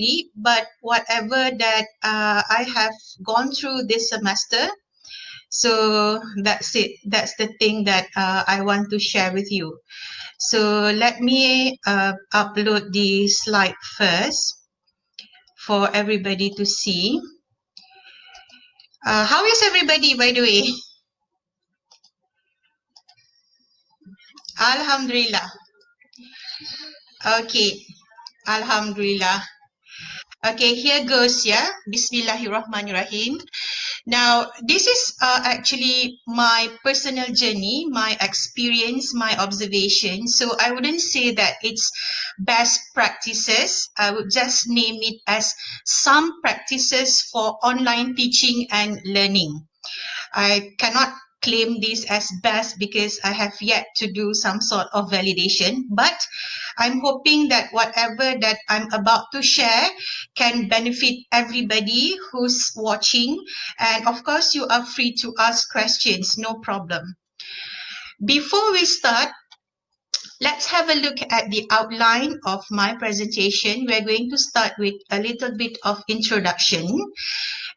quickly, but whatever that I have gone through this semester, so that's it. That's the thing that I want to share with you. So let me upload the slide first for everybody to see. How is everybody, by the way? Alhamdulillah. Okay. Alhamdulillah. Okay, here goes, yeah. Bismillahirrahmanirrahim. Now, this is actually my personal journey, my experience, my observation. So I wouldn't say that it's best practices. I would just name it as some practices for online teaching and learning. I cannot claim this as best because I have yet to do some sort of validation, but I'm hoping that whatever that I'm about to share can benefit everybody who's watching. And of course, you are free to ask questions, no problem. Before we start, let's have a look at the outline of my presentation. We're going to start with a little bit of introduction.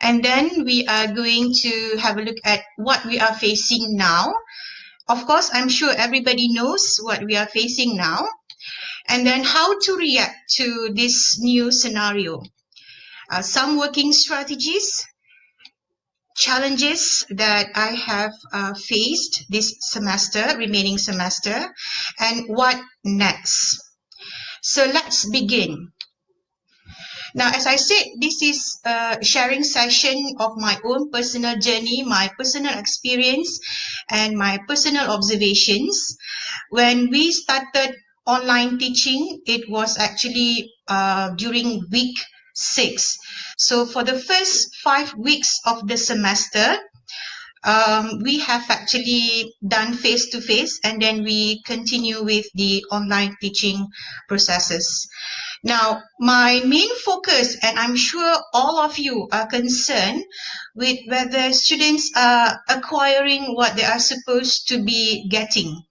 And then we are going to have a look at what we are facing now. Of course, I'm sure everybody knows what we are facing now. And then how to react to this new scenario. Some working strategies, challenges that I have faced this semester, remaining semester, and what next. So let's begin. Now, as I said, this is a sharing session of my own personal journey, my personal experience, and my personal observations. When we started online teaching, it was actually during week 6. So for the first 5 weeks of the semester, we have actually done face-to-face, and then we continue with the online teaching processes. Now, my main focus, and I'm sure all of you are concerned with whether students are acquiring what they are supposed to be getting.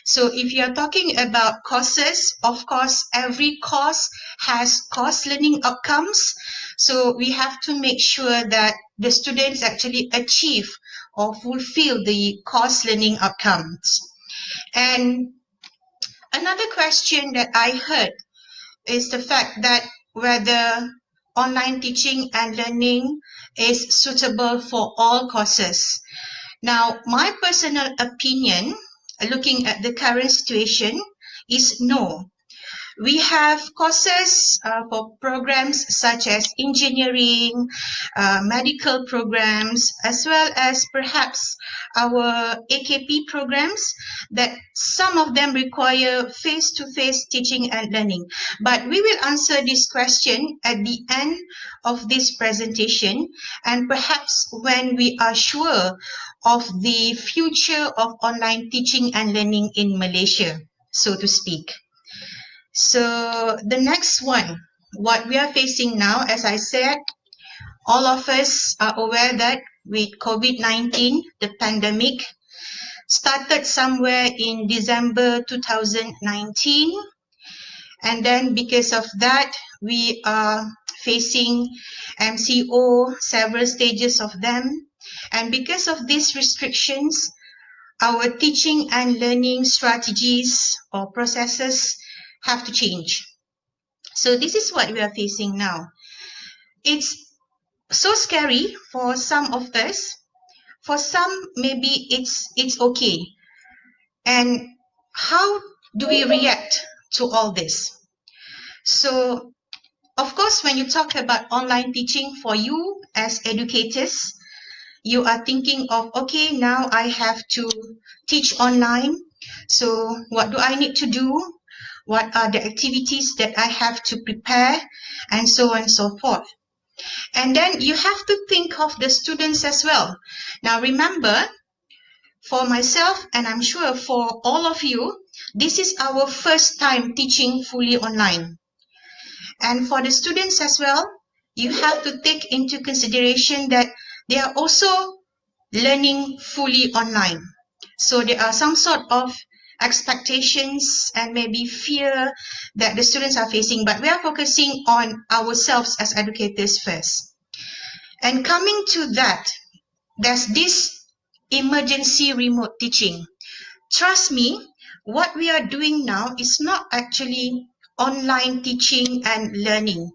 So if you're talking about courses, of course, every course has course learning outcomes. So we have to make sure that the students actually achieve or fulfill the course learning outcomes. And another question that I heard is the fact that whether online teaching and learning is suitable for all courses. Now, my personal opinion, looking at the current situation, is no. We have courses for programs such as engineering, medical programs, as well as perhaps our AKP programs that some of them require face-to-face teaching and learning. But we will answer this question at the end of this presentation, and perhaps when we are sure of the future of online teaching and learning in Malaysia, so to speak. So the next one, what we are facing now, as I said, all of us are aware that with COVID-19, the pandemic started somewhere in December 2019. And then because of that, we are facing MCO, several stages of them. And because of these restrictions, our teaching and learning strategies or processes have to change. So this is what we are facing now. It's so scary for some of us. For some, maybe it's okay. And how do we react to all this? So, of course, when you talk about online teaching for you as educators, you are thinking of, okay, now I have to teach online. So what do I need to do? What are the activities that I have to prepare? And so on and so forth. And then you have to think of the students as well. Now remember, for myself, and I'm sure for all of you, this is our first time teaching fully online. And for the students as well, you have to take into consideration that they are also learning fully online. So there are some sort of expectations and maybe fear that the students are facing, but we are focusing on ourselves as educators first. And coming to that, there's this emergency remote teaching. Trust me, what we are doing now is not actually online teaching and learning.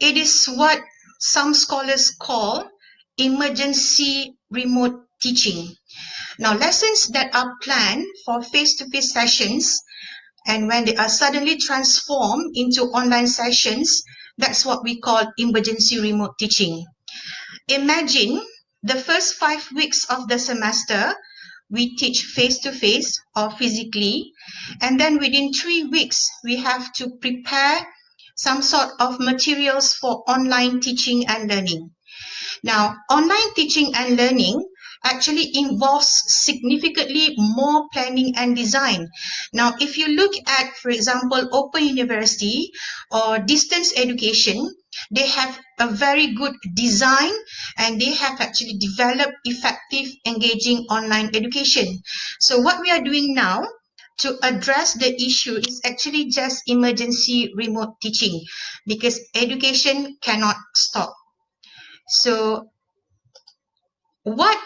It is what some scholars call emergency remote teaching. Now, lessons that are planned for face-to-face sessions and when they are suddenly transformed into online sessions, that's what we call emergency remote teaching. Imagine the first 5 weeks of the semester, we teach face-to-face or physically, and then within 3 weeks, we have to prepare some sort of materials for online teaching and learning. Now, online teaching and learning actually involves significantly more planning and design. Now, if you look at, for example, Open University or distance education, they have a very good design and they have actually developed effective, engaging online education. So what we are doing now to address the issue is actually just emergency remote teaching because education cannot stop. So what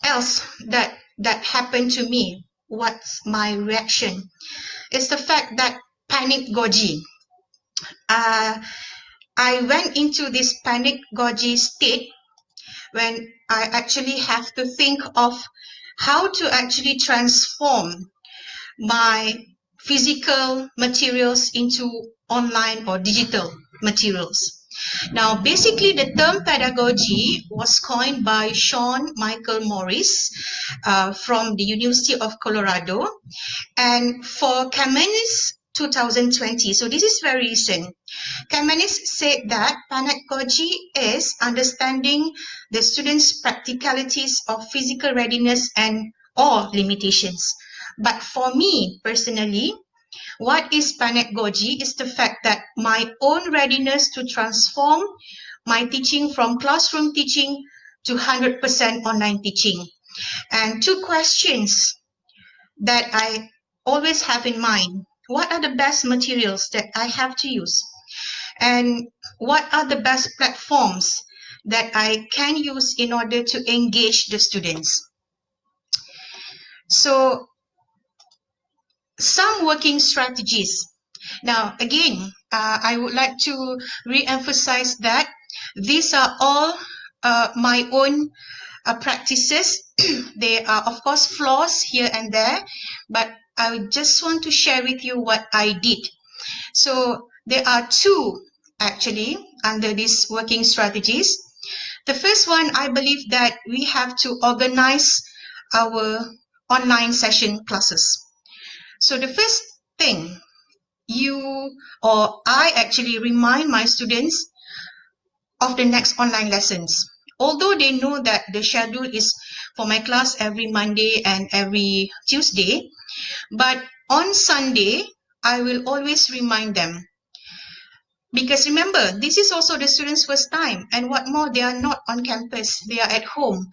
else that happened to me? What's my reaction? It's the fact that panic goji. I went into this panic goji state when I actually have to think of how to actually transform my physical materials into online or digital materials. Now, basically, the term pedagogy was coined by Sean Michael Morris from the University of Colorado, and for Kamenis 2020. So this is very recent. Kamenis said that pedagogy is understanding the students' practicalities of physical readiness and or limitations. But for me personally, what is pedagogy is the fact that my own readiness to transform my teaching from classroom teaching to 100% online teaching. And two questions that I always have in mind. What are the best materials that I have to use? And what are the best platforms that I can use in order to engage the students? So some working strategies. Now, again, I would like to re-emphasize that these are all my own practices. There are, of course, flaws here and there, but I just want to share with you what I did. So there are two actually under these working strategies. The first one, I believe that we have to organize our online session classes. So the first thing, you or I actually remind my students of the next online lessons. Although they know that the schedule is for my class every Monday and every Tuesday, but on Sunday, I will always remind them. Because remember, this is also the students' first time, and what more, they are not on campus, they are at home.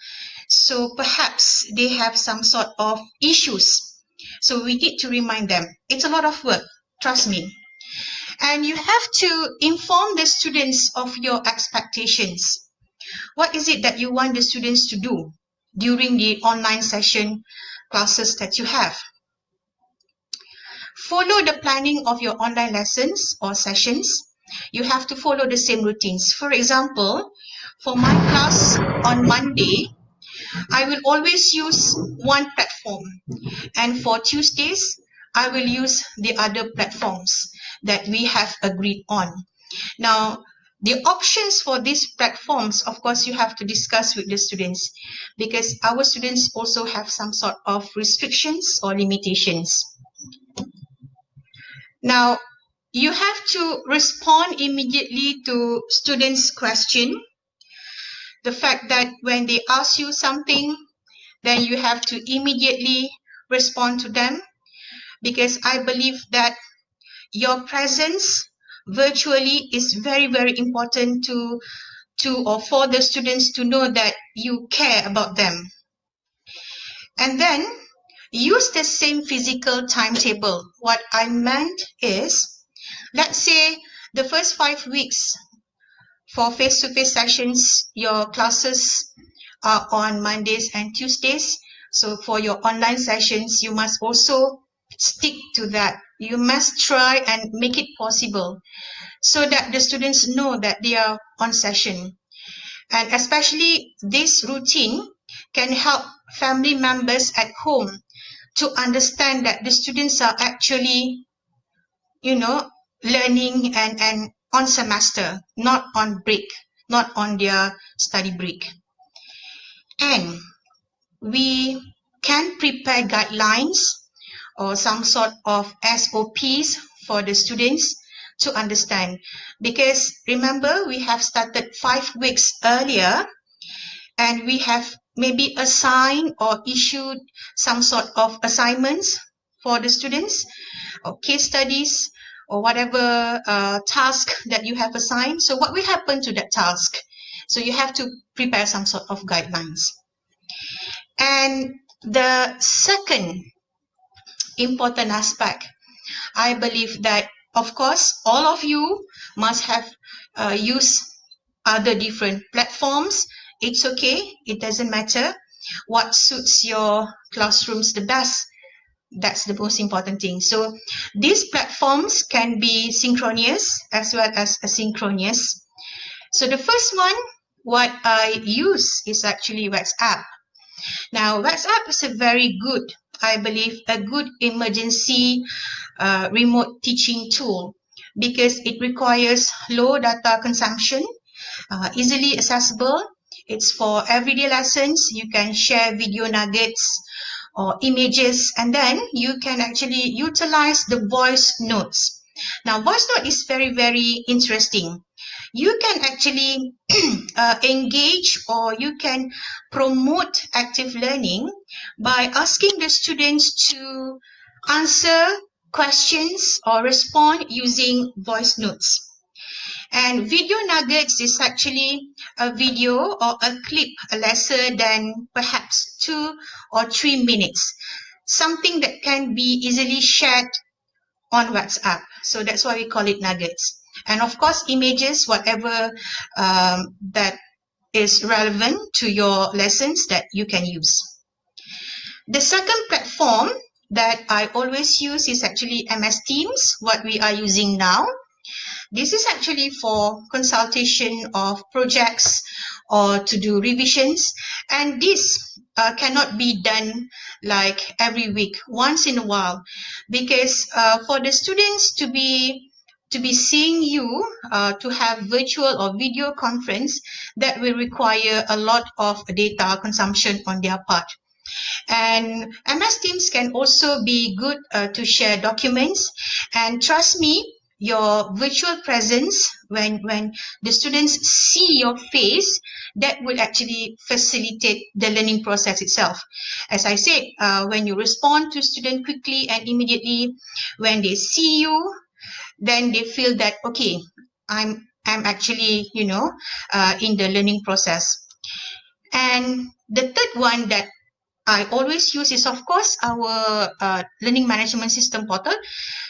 So perhaps they have some sort of issues. So we need to remind them. It's a lot of work, trust me. And you have to inform the students of your expectations. What is it that you want the students to do during the online session classes that you have? Follow the planning of your online lessons or sessions. You have to follow the same routines. For example, for my class on Monday, I will always use one platform. And for Tuesdays, I will use the other platforms that we have agreed on. Now, the options for these platforms, of course, you have to discuss with the students because our students also have some sort of restrictions or limitations. Now, you have to respond immediately to students' question. The fact that when they ask you something, then you have to immediately respond to them because I believe that your presence virtually is very, very important to or for the students to know that you care about them. And then use the same physical timetable. What I meant is, let's say the first 5 weeks for face-to-face sessions, your classes are on Mondays and Tuesdays. So for your online sessions, you must also stick to that. You must try and make it possible so that the students know that they are on session. And especially this routine can help family members at home to understand that the students are actually, learning and on semester, not on break, not on their study break. And we can prepare guidelines or some sort of SOPs for the students to understand. Because remember, we have started 5 weeks earlier and we have maybe assigned or issued some sort of assignments for the students or case studies or whatever task that you have assigned. So what will happen to that task? So you have to prepare some sort of guidelines. And the second important aspect, I believe that, of course, all of you must have used other different platforms. It's okay. It doesn't matter what suits your classrooms the best. That's the most important thing. So these platforms can be synchronous as well as asynchronous. So the first one, what I use is actually WhatsApp. Now, WhatsApp is a very good, I believe, a good emergency remote teaching tool because it requires low data consumption, easily accessible. It's for everyday lessons. You can share video nuggets or images, and then you can actually utilize the voice notes. Now, voice note is very, very interesting. You can actually engage or you can promote active learning by asking the students to answer questions or respond using voice notes. And video nuggets is actually a video or a clip lesser than perhaps 2 or 3 minutes. Something that can be easily shared on WhatsApp. So that's why we call it nuggets. And of course, images, whatever that is relevant to your lessons that you can use. The second platform that I always use is actually MS Teams, what we are using now. This is actually for consultation of projects or to do revisions, and this cannot be done like every week, once in a while, because for the students to be seeing you, to have virtual or video conference, that will require a lot of data consumption on their part. And MS Teams can also be good to share documents. And trust me, your virtual presence, when the students see your face, that will actually facilitate the learning process itself. As I said, when you respond to student quickly and immediately, when they see you, then they feel that, okay, I'm actually, in the learning process. And the third one that I always use is, of course, our learning management system portal.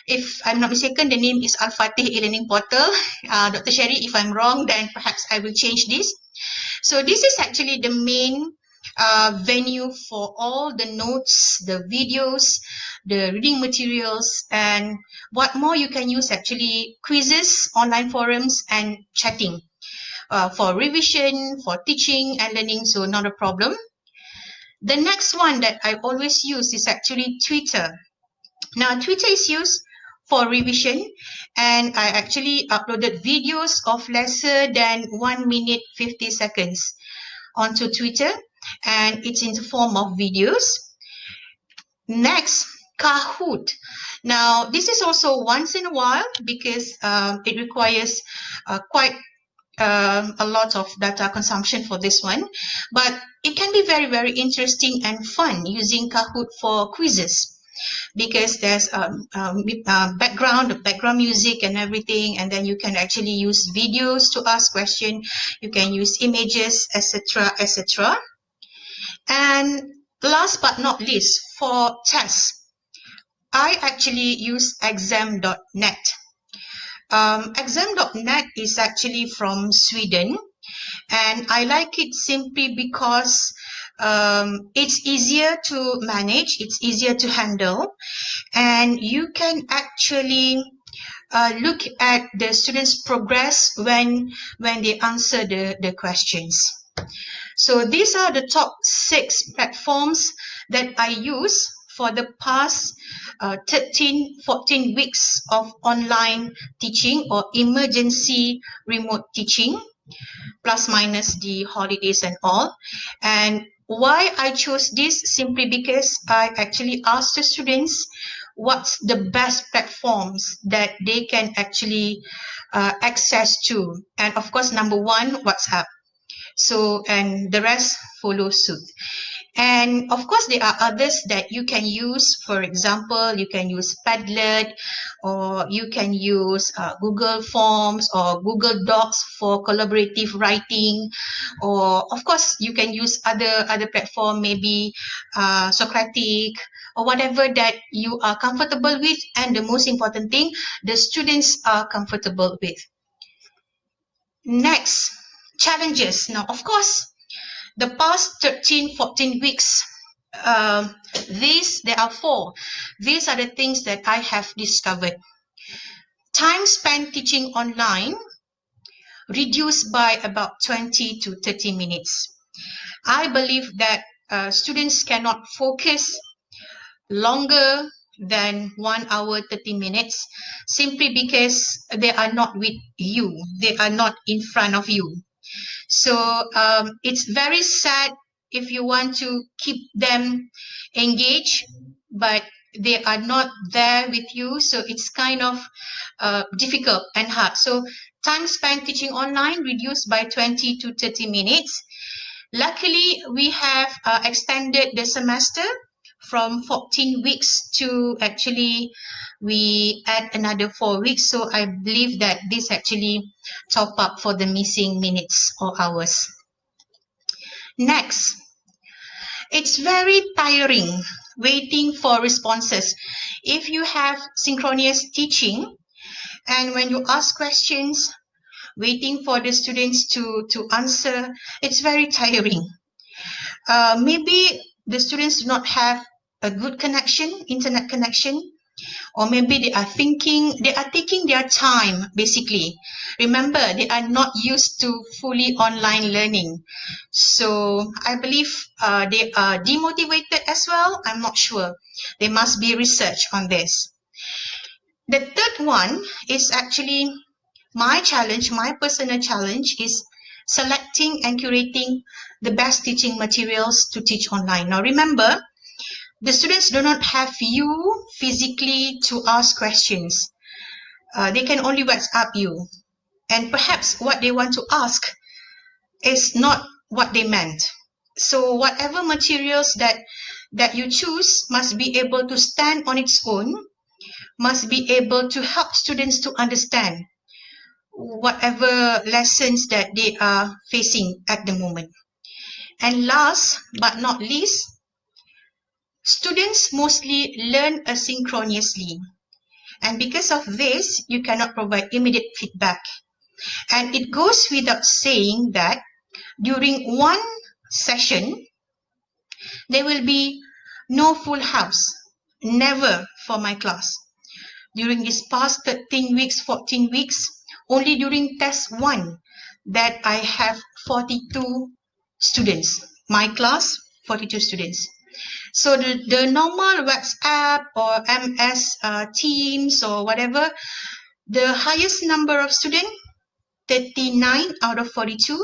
If I'm not mistaken, the name is Al-Fatih e-learning portal. Dr. Sherry, if I'm wrong, then perhaps I will change this. So this is actually the main venue for all the notes, the videos, the reading materials, and what more you can use actually quizzes, online forums, and chatting for revision, for teaching and learning, so not a problem. The next one that I always use is actually Twitter. Now, Twitter is used for revision, and I actually uploaded videos of lesser than 1 minute 50 seconds onto Twitter, and it's in the form of videos. Next, Kahoot. Now, this is also once in a while because it requires quite a lot of data consumption for this one, but it can be very, very interesting and fun using Kahoot for quizzes because there's background music and everything, and then you can actually use videos to ask questions, you can use images, etc., etc. And Last but not least, for tests, I actually use exam.net. Exam.net is actually from Sweden, and I like it simply because it's easier to manage, it's easier to handle, and you can actually look at the students' progress when they answer the questions. So these are the top 6 platforms that I use for the past 13, 14 weeks of online teaching or emergency remote teaching, plus minus the holidays and all. And why I chose this, simply because I actually asked the students what's the best platforms that they can actually access to. And of course, number 1, WhatsApp. So, and the rest follow suit. And of course, there are others that you can use. For example, you can use Padlet, or you can use Google Forms or Google Docs for collaborative writing. Or of course, you can use other platform, maybe Socratic, or whatever that you are comfortable with. And the most important thing, the students are comfortable with. Next, challenges. Now, of course, the past 13, 14 weeks, there are 4. These are the things that I have discovered. Time spent teaching online reduced by about 20 to 30 minutes. I believe that students cannot focus longer than 1 hour 30 minutes, simply because they are not with you, they are not in front of you. So it's very sad if you want to keep them engaged, but they are not there with you. So it's kind of difficult and hard. So time spent teaching online reduced by 20 to 30 minutes. Luckily, we have extended the semester from 14 weeks to actually we add another 4 weeks. So I believe that this actually top up for the missing minutes or hours. Next, it's very tiring waiting for responses. If you have synchronous teaching and when you ask questions, waiting for the students to answer, it's very tiring. Maybe the students do not have a good connection, internet connection, or maybe they are taking their time, basically. Remember, they are not used to fully online learning. So I believe they are demotivated as well. I'm not sure. There must be research on this. The third one is actually my challenge, my personal challenge is selecting and curating the best teaching materials to teach online. Now remember, the students do not have you physically to ask questions. They can only WhatsApp you. And perhaps what they want to ask is not what they meant. So whatever materials that you choose must be able to stand on its own, must be able to help students to understand whatever lessons that they are facing at the moment. And last but not least, students mostly learn asynchronously. And because of this, you cannot provide immediate feedback. And it goes without saying that during one session, there will be no full house, never for my class. During this past 13 weeks, 14 weeks, only during test 1 that I have 42 students. My class, 42 students. So the normal WhatsApp or MS Teams or whatever, the highest number of students, 39 out of 42,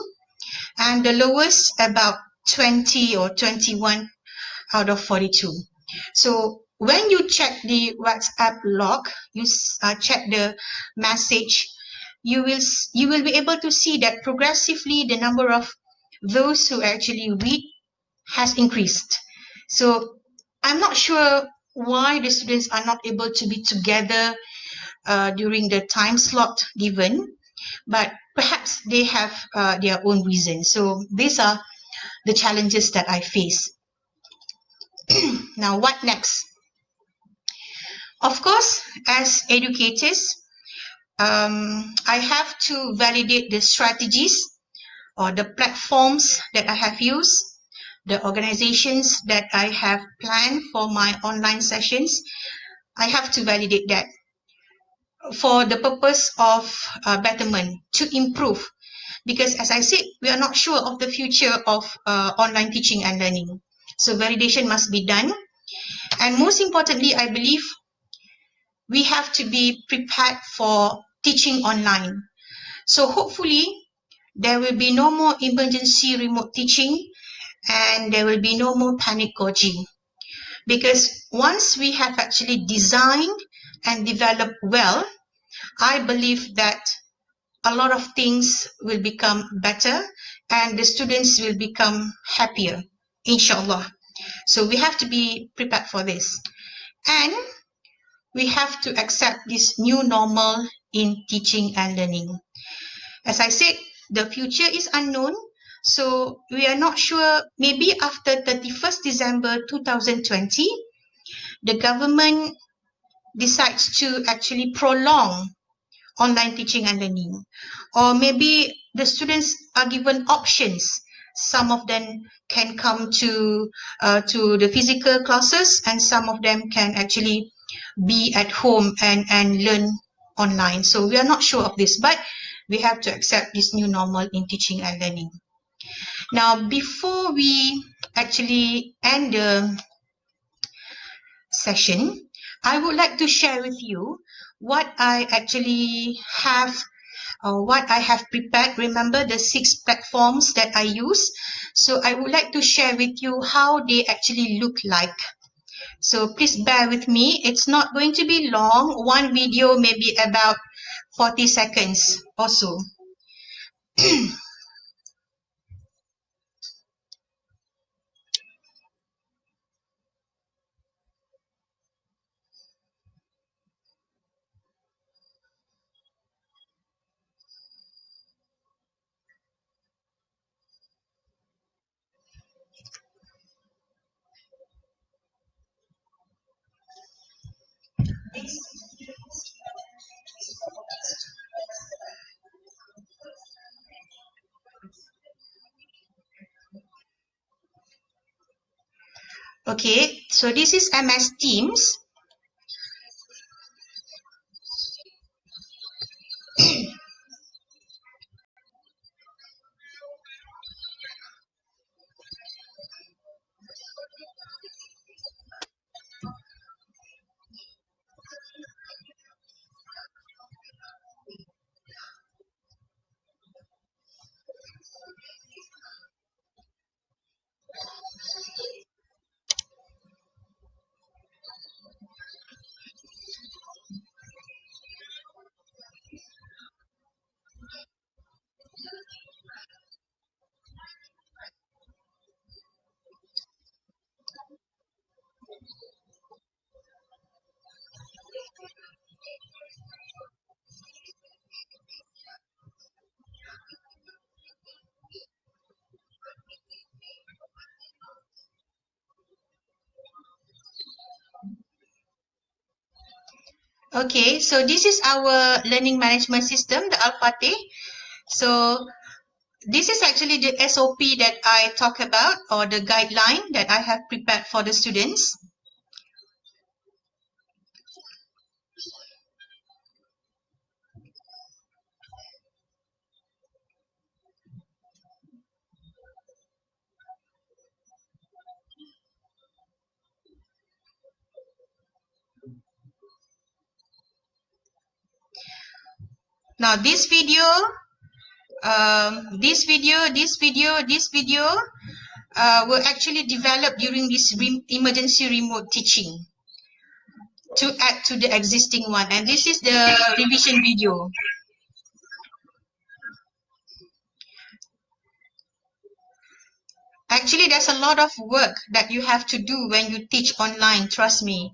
and the lowest about 20 or 21 out of 42. So when you check the WhatsApp log, you check the message, you will be able to see that progressively the number of those who actually read has increased. So I'm not sure why the students are not able to be together during the time slot given, but perhaps they have their own reasons. So these are the challenges that I face. Now, what next? Of course, as educators, I have to validate the strategies or the platforms that I have used, the organizations that I have planned for my online sessions. I have to validate that for the purpose of betterment, to improve. Because as I said, we are not sure of the future of online teaching and learning. So validation must be done. And most importantly, I believe we have to be prepared for teaching online. So hopefully, there will be no more emergency remote teaching and there will be no more panic coaching. Because once we have actually designed and developed well, I believe that a lot of things will become better and the students will become happier, inshallah. So we have to be prepared for this. And we have to accept this new normal in teaching and learning. As I said, the future is unknown. So we are not sure, maybe after 31st December 2020, the government decides to actually prolong online teaching and learning. Or maybe the students are given options. Some of them can come to the physical classes and some of them can actually be at home and learn online. So we are not sure of this, but we have to accept this new normal in teaching and learning. Now, before we actually end the session, I would like to share with you what I actually have what I have prepared. Remember the 6 platforms that I use. So I would like to share with you how they actually look like. So please bear with me. It's not going to be long. One video maybe about 40 seconds or so. Okay, so this is MS Teams. Okay, so this is our learning management system, the Al-Fatih. So this is actually the SOP that I talk about, or the guideline that I have prepared for the students. Now this video, were actually developed during this emergency remote teaching to add to the existing one. And this is the revision video. Actually, there's a lot of work that you have to do when you teach online, trust me,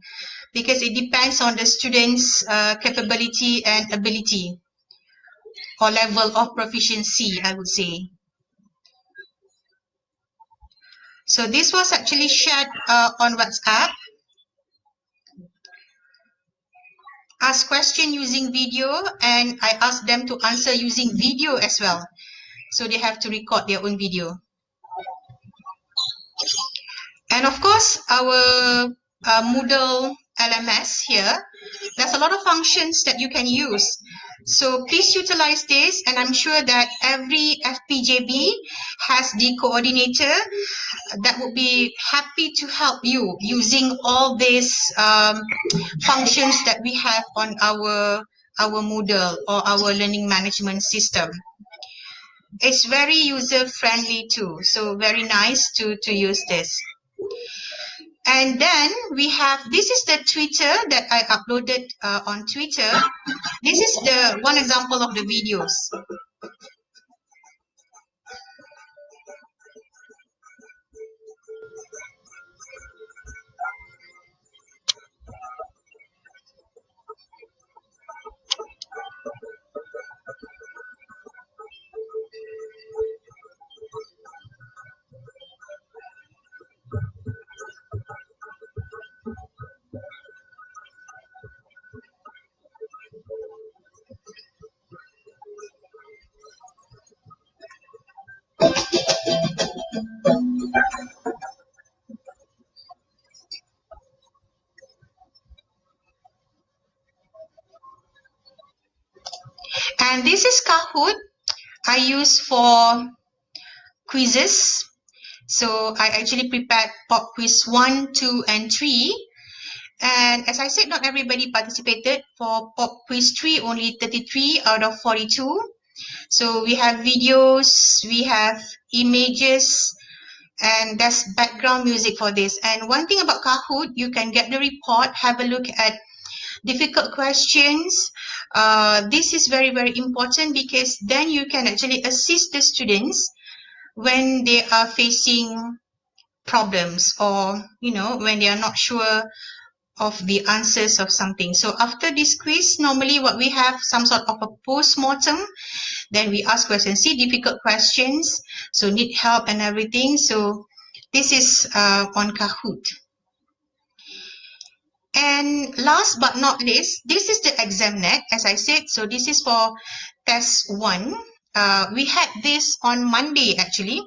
because it depends on the student's capability and ability or level of proficiency, I would say. So this was actually shared on WhatsApp. Ask question using video, and I asked them to answer using video as well. So they have to record their own video. And of course, our Moodle LMS here, there's a lot of functions that you can use. So please utilize this, and I'm sure that every FPJB has the coordinator that would be happy to help you using all these functions that we have on our Moodle or our learning management system. It's very user friendly too, so very nice to use this. And then we have, this is the Twitter that I uploaded on Twitter. This is the one example of the videos. And this is Kahoot I use for quizzes. So I actually prepared pop quiz 1, 2, and 3. And as I said, not everybody participated. For pop quiz 3, only 33 out of 42. So we have videos, we have images, and there's background music for this. And one thing about Kahoot, you can get the report, have a look at difficult questions. This is very, very important, because then you can actually assist the students when they are facing problems, or when they are not sure of the answers of something. So after this quiz, normally what we have, some sort of a post-mortem. Then we ask questions, see difficult questions, so need help and everything. So this is on Kahoot. And last but not least, this is the ExamNet, as I said. So this is for test 1. We had this on Monday actually.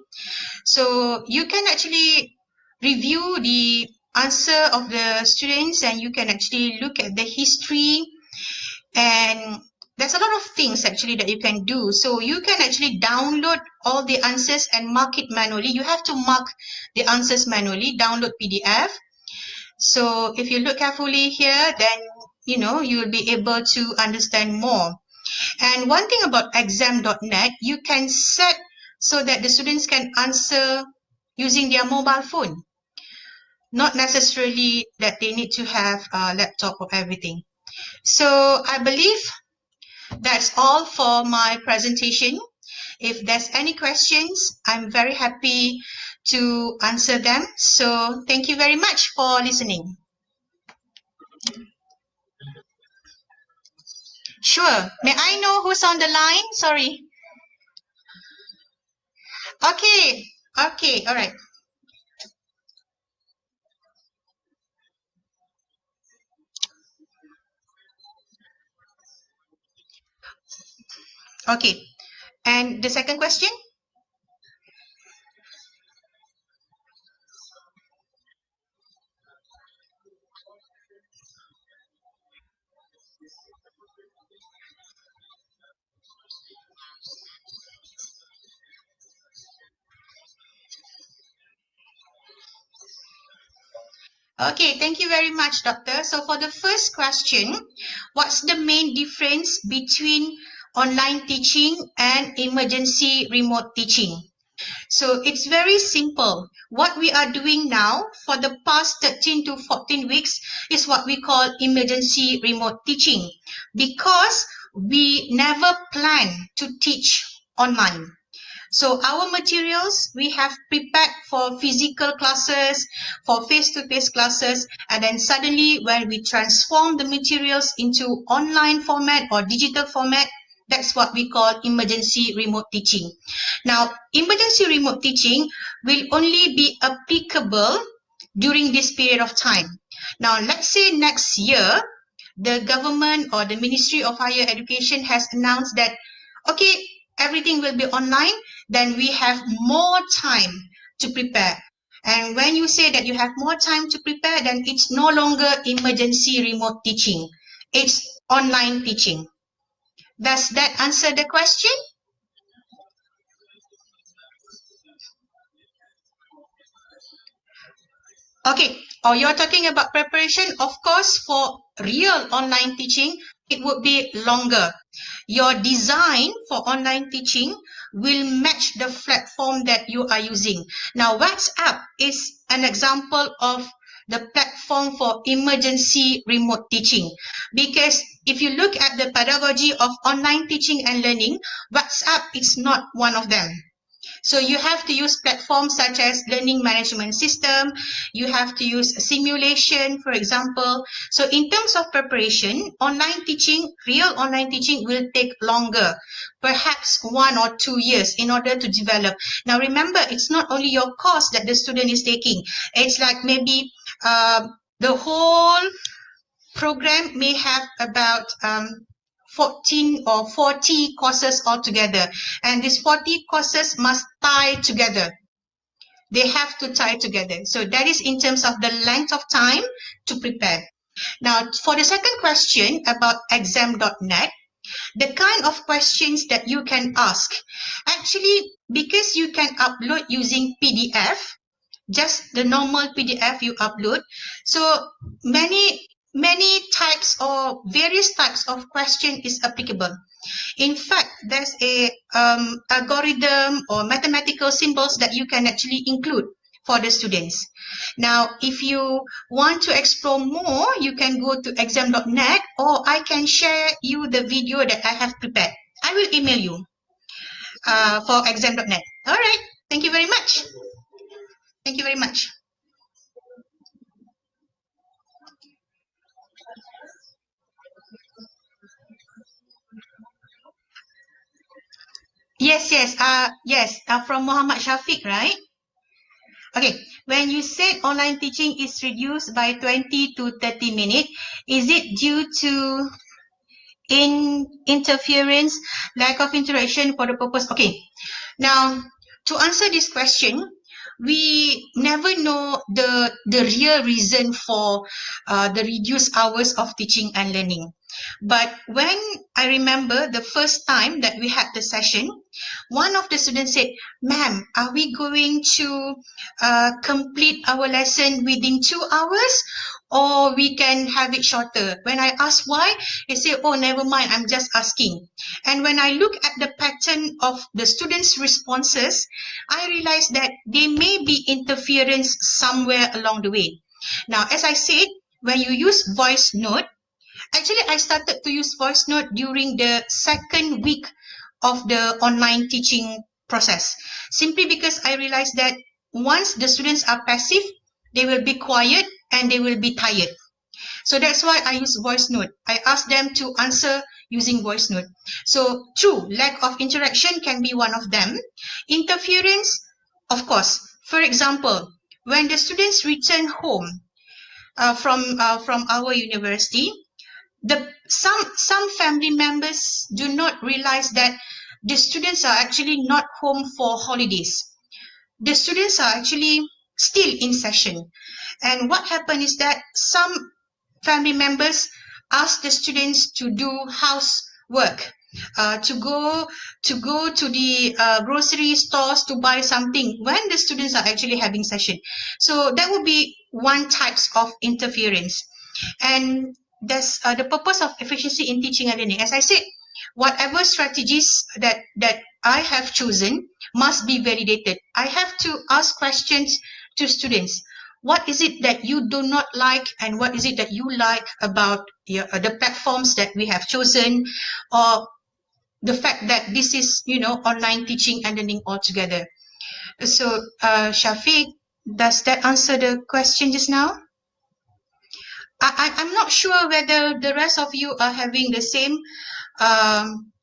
So you can actually review the answer of the students, and you can actually look at the history, and there's a lot of things actually that you can do. So you can actually download all the answers and mark it manually. You have to mark the answers manually, download PDF. So if you look carefully here, then you'll be able to understand more. And one thing about exam.net, you can set so that the students can answer using their mobile phone. Not necessarily that they need to have a laptop or everything. So I believe that's all for my presentation. If there's any questions, I'm very happy to answer them. So thank you very much for listening. Sure. May I know who's on the line? Sorry. Okay. Okay. All right. Okay. And the second question? Okay, thank you very much, Doctor. So for the first question, what's the main difference between online teaching and emergency remote teaching? So it's very simple. What we are doing now for the past 13 to 14 weeks is what we call emergency remote teaching, because we never plan to teach online. So our materials, we have prepared for physical classes, for face-to-face classes, and then suddenly when we transform the materials into online format or digital format, That's what we call emergency remote teaching. Now, emergency remote teaching will only be applicable during this period of time. Now, let's say next year, the government or the Ministry of Higher Education has announced that, okay, everything will be online, then we have more time to prepare. And when you say that you have more time to prepare, then it's no longer emergency remote teaching. It's online teaching. Does that answer the question? Okay. Oh, you're talking about preparation. Of course, for real online teaching, it would be longer. Your design for online teaching will match the platform that you are using. Now, WhatsApp is an example of the platform for emergency remote teaching, because if you look at the pedagogy of online teaching and learning, WhatsApp is not one of them. So you have to use platforms such as learning management system. You have to use simulation, for example. So in terms of preparation, online teaching, real online teaching will take longer, perhaps 1 or 2 years in order to develop. Now remember, it's not only your course that the student is taking. It's like maybe the whole program may have about 14 or 40 courses altogether, and these 40 courses must tie together. They have to tie together. So that is in terms of the length of time to prepare. Now, for the second question about exam.net, the kind of questions that you can ask, actually, because you can upload using PDF, just the normal PDF you upload. So many types or various types of question is applicable. In fact, there's a algorithm or mathematical symbols that you can actually include for the students. Now, if you want to explore more, you can go to exam.net, or I can share you the video that I have prepared. I will email you for exam.net. All right. Thank you very much. Thank you very much. Yes, from Muhammad Shafiq, right? Okay, when you said online teaching is reduced by 20 to 30 minutes, is it due to interference, lack of interaction for the purpose? Okay, now to answer this question, we never know the real reason for the reduced hours of teaching and learning. But when I remember the first time that we had the session, one of the students said, "Ma'am, are we going to complete our lesson within 2 hours, or we can have it shorter?" When I asked why, he said, "Oh, never mind, I'm just asking." And when I look at the pattern of the students' responses, I realized that there may be interference somewhere along the way. Now, as I said, when you use voice note, actually, I started to use voice note during the second week of the online teaching process, simply because I realized that once the students are passive, they will be quiet and they will be tired. So that's why I use voice note. I ask them to answer using voice note. So true, lack of interaction can be one of them. Interference, of course. For example, when the students return home from our university, some family members do not realize that the students are actually not home for holidays. The students are actually still in session. And what happened is that some family members ask the students to do housework, to go to the grocery stores to buy something when the students are actually having session. So that would be one types of interference. And that's the purpose of efficiency in teaching and learning. As I said, whatever strategies that I have chosen must be validated. I have to ask questions to students. What is it that you do not like, and what is it that you like about the platforms that we have chosen, or the fact that this is, online teaching and learning altogether. So, Shafiq, does that answer the question just now? I'm not sure whether the rest of you are having the same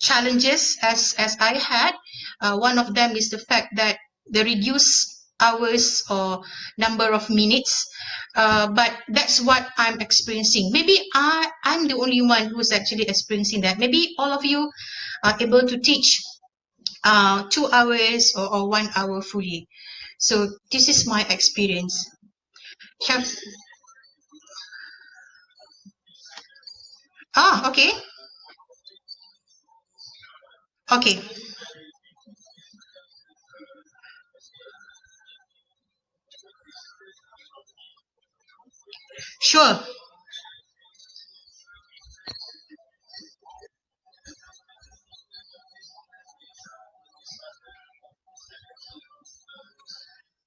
challenges as I had. One of them is the fact that the reduced hours or number of minutes. But that's what I'm experiencing. Maybe I'm the only one who's actually experiencing that. Maybe all of you are able to teach 2 hours or 1 hour fully. So this is my experience. Shall- okay. Okay, sure.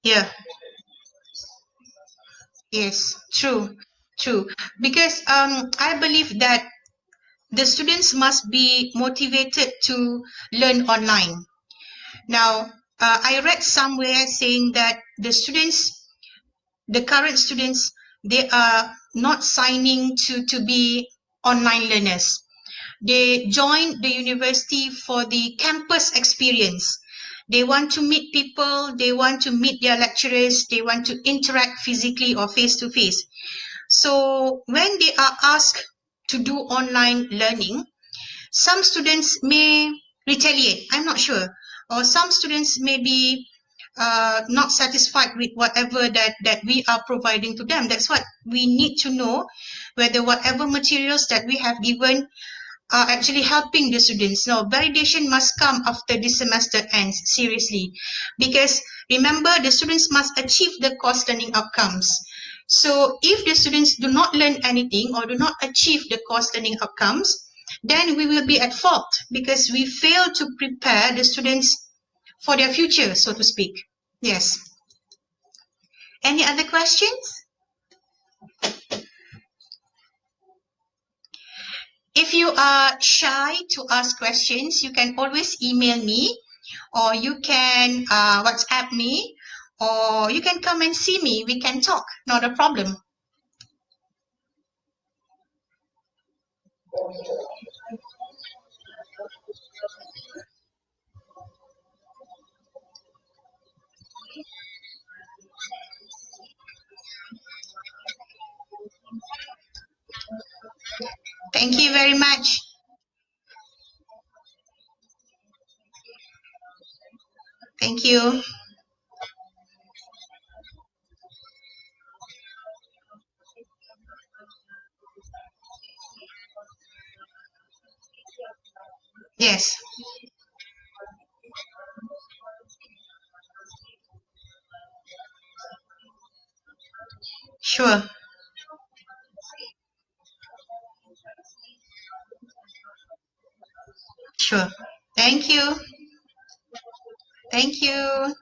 Yeah, yes, true, true. Because I believe that the students must be motivated to learn online. Now, I read somewhere saying that the current students, they are not signing to be online learners. They join the university for the campus experience. They want to meet people, they want to meet their lecturers, they want to interact physically or face to face. So when they are asked to do online learning, some students may retaliate, I'm not sure. Or some students may be not satisfied with whatever that we are providing to them. That's what we need to know, whether whatever materials that we have given are actually helping the students. No, validation must come after this semester ends, seriously. Because remember, the students must achieve the course learning outcomes. So if the students do not learn anything or do not achieve the course learning outcomes, then we will be at fault because we fail to prepare the students for their future, so to speak. Yes. Any other questions? If you are shy to ask questions, you can always email me, or you can WhatsApp me, or you can come and see me. We can talk, not a problem. Thank you very much. Thank you. Yes, sure, sure. Thank you. Thank you.